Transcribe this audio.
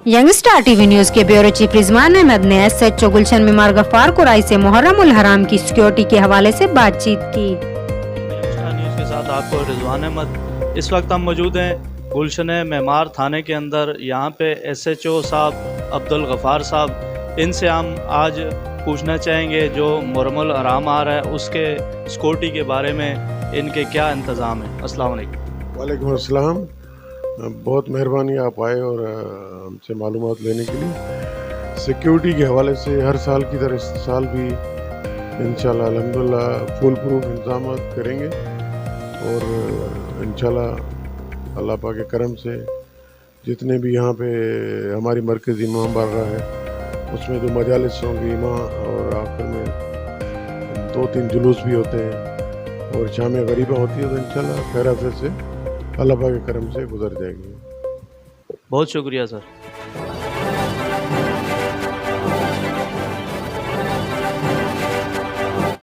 Young star TV news के bureau chief Rizwan Ahmad ने SHO गुलशन Mimar Gaffar कुराई से मुहर्रम उल हराम की सिक्योरिटी के हवाले से बातचीत की। यंग स्टार न्यूज़ के साथ आपको रिजवान अहमद। इस वक्त हम मौजूद हैं गुलशन मीमार थाने के अंदर। यहाँ पे SHO साहब अब्दुल गफ्फार साहब, इनसे हम आज पूछना चाहेंगे जो मुहर्रम उल हराम आ रहा है उसके सिक्योरिटी के बारे में इनके क्या इंतज़ाम है। अस्सलाम वालेकुम। वालेकुम अस्सलाम। बहुत मेहरबानी आप आए और हमसे मालूमात लेने के लिए। सिक्योरिटी के हवाले से हर साल की तरह इस साल भी इंशाल्लाह अल्हम्दुलिल्लाह फुल प्रूफ इंतजाम करेंगे और इंशाल्लाह अल्लाह पाक के करम से जितने भी यहाँ पे हमारी मरकज़ी इमाम बारगाह है उसमें जो मजालिस होंगी इमाम और आखिर में 2-3 जुलूस भी होते हैं और शाम गरीबा होती है तो इंशाल्लाह खैर आफियत से अल्लाह पाक के करम से गुजर जाएगी। बहुत शुक्रिया सर।